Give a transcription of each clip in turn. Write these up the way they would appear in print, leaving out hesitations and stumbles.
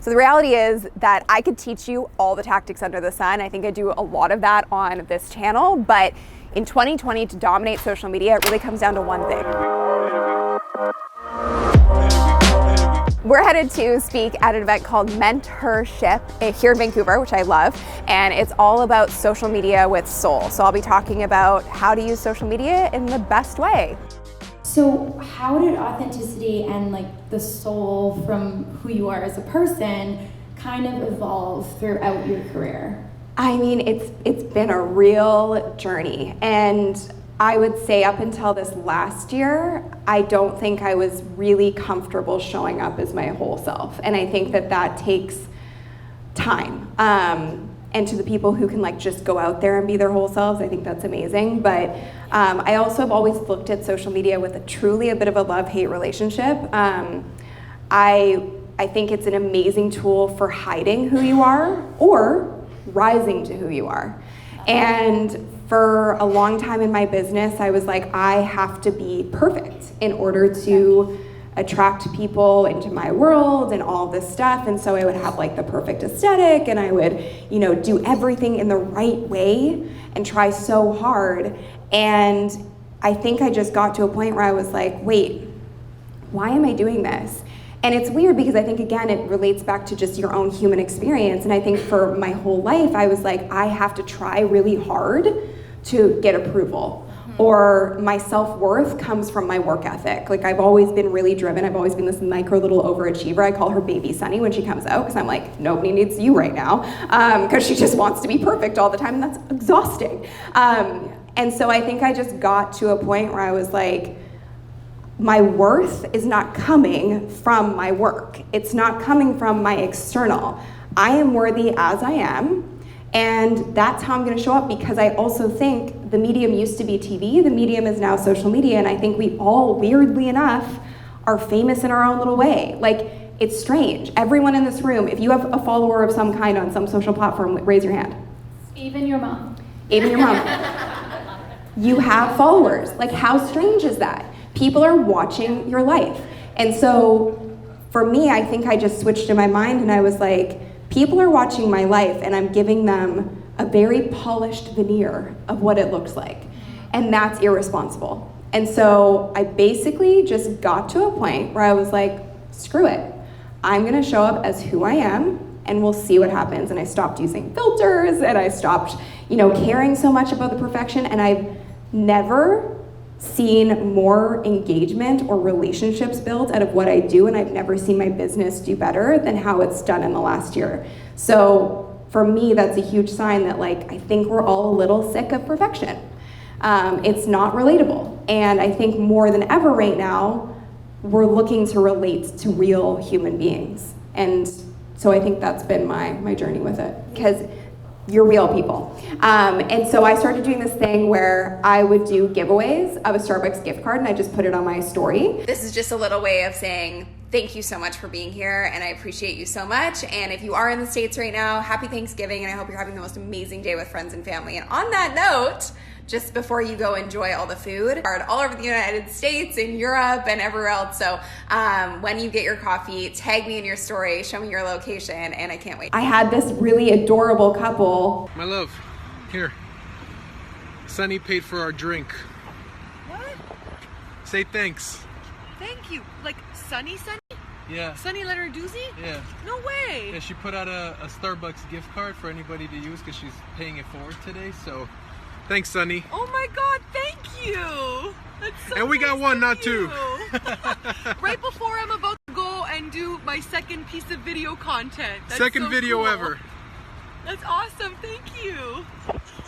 So the reality is that I could teach you all the tactics under the sun. I think I do a lot of that on this channel, but in 2020, to dominate social media, it really comes down to one thing. We're headed to speak at an event called Mentorship here in Vancouver, which I love, and it's all about social media with soul. So I'll be talking about how to use social media in the best way. So how did authenticity and like the soul from who you are as a person kind of evolve throughout your career? I mean, it's been a real journey, and I would say up until this last year, I don't think I was really comfortable showing up as my whole self. And I think that takes time. And to the people who can like just go out there and be their whole selves, I think that's amazing. But I also have always looked at social media with a bit of a love-hate relationship. I think it's an amazing tool for hiding who you are or rising to who you are. And for a long time in my business, I was like, I have to be perfect in order to attract people into my world and all this stuff. And so I would have like the perfect aesthetic, and I would, do everything in the right way and try so hard. And I think I just got to a point where I was like, wait, why am I doing this? And it's weird because I think, again, it relates back to just your own human experience. And I think for my whole life, I was like, I have to try really hard to get approval. Or my self-worth comes from my work ethic. Like, I've always been really driven. I've always been this micro little overachiever. I call her baby Sunny when she comes out, because I'm like, nobody needs you right now, because she just wants to be perfect all the time, and that's exhausting. And so I think I just got to a point where I was like, my worth is not coming from my work. It's not coming from my external. I am worthy as I am, and that's how I'm gonna show up, because I also think the medium used to be TV, the medium is now social media, and I think we all, weirdly enough, are famous in our own little way. Like, it's strange. Everyone in this room, if you have a follower of some kind on some social platform, raise your hand. Even your mom. Even your mom. You have followers. Like, how strange is that? People are watching your life. And so for me, I think I just switched in my mind, and I was like, people are watching my life, and I'm giving them a very polished veneer of what it looks like. And that's irresponsible. And so I basically just got to a point where I was like, screw it. I'm gonna show up as who I am, and we'll see what happens. And I stopped using filters, and I stopped, caring so much about the perfection. And I've never seen more engagement or relationships built out of what I do, and I've never seen my business do better than how it's done in the last year. So for me, that's a huge sign that, like, I think we're all a little sick of perfection. It's not relatable. And I think more than ever right now, we're looking to relate to real human beings. And so I think that's been my journey with it, because you're real people. And so I started doing this thing where I would do giveaways of a Starbucks gift card, and I just put it on my story. This is just a little way of saying thank you so much for being here, and I appreciate you so much. And if you are in the States right now, happy Thanksgiving, and I hope you're having the most amazing day with friends and family. And on that note, just before you go enjoy all the food all over the United States and Europe and everywhere else. So when you get your coffee, tag me in your story, show me your location, and I can't wait. I had this really adorable couple. My love, here. Sunny paid for our drink. What? Say thanks. Thank you. Like Sunny? Yeah. Sunny Lenarduzzi? Yeah. No way. Yeah, she put out a Starbucks gift card for anybody to use because she's paying it forward today, so thanks, Sunny. Oh my God, thank you. That's so and we nice got one, of not you. two. Right before I'm about to go and do my second piece of video content. That's second so video cool. ever. That's awesome, thank you.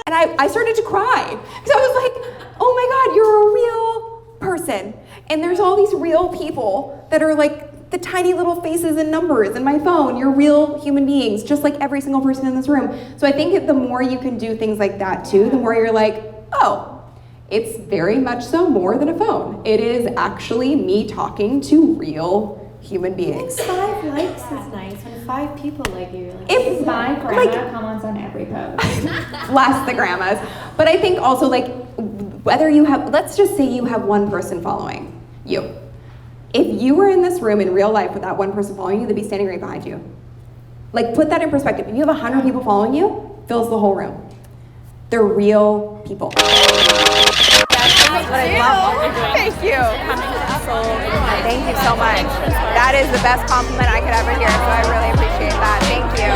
And I started to cry, because I was like, oh my God, you're a real person. And there's all these real people that are like the tiny little faces and numbers in my phone. You're real human beings, just like every single person in this room. So I think the more you can do things like that too, the more you're like, oh, it's very much so more than a phone. It is actually me talking to real human beings. 5 likes is nice. When 5 people like you, like, If my grandma comments on every post. Bless the grandmas. But I think also, like, whether you have, let's just say you have one person following you. If you were in this room in real life with that one person following you, they'd be standing right behind you. Like, put that in perspective. If you have 100 people following you, fills the whole room. They're real people. Thank you. Thank you so much. That is the best compliment I could ever hear, so I really appreciate that. Thank you.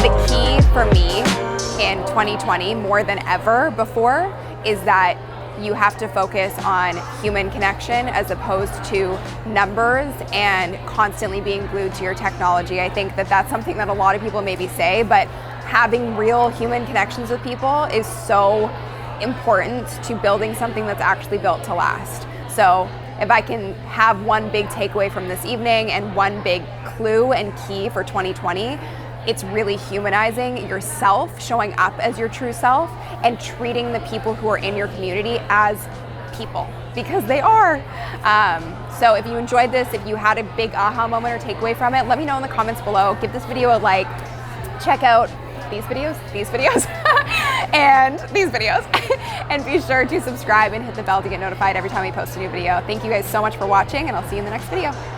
The key for me in 2020, more than ever before, is that you have to focus on human connection as opposed to numbers and constantly being glued to your technology. I think that that's something that a lot of people maybe say, but having real human connections with people is so important to building something that's actually built to last. So if I can have one big takeaway from this evening and one big clue and key for 2020, it's really humanizing yourself, showing up as your true self, and treating the people who are in your community as people, because they are. So if you enjoyed this, if you had a big aha moment or takeaway from it, let me know in the comments below. Give this video a like. Check out these videos, and these videos. And be sure to subscribe and hit the bell to get notified every time we post a new video. Thank you guys so much for watching, and I'll see you in the next video.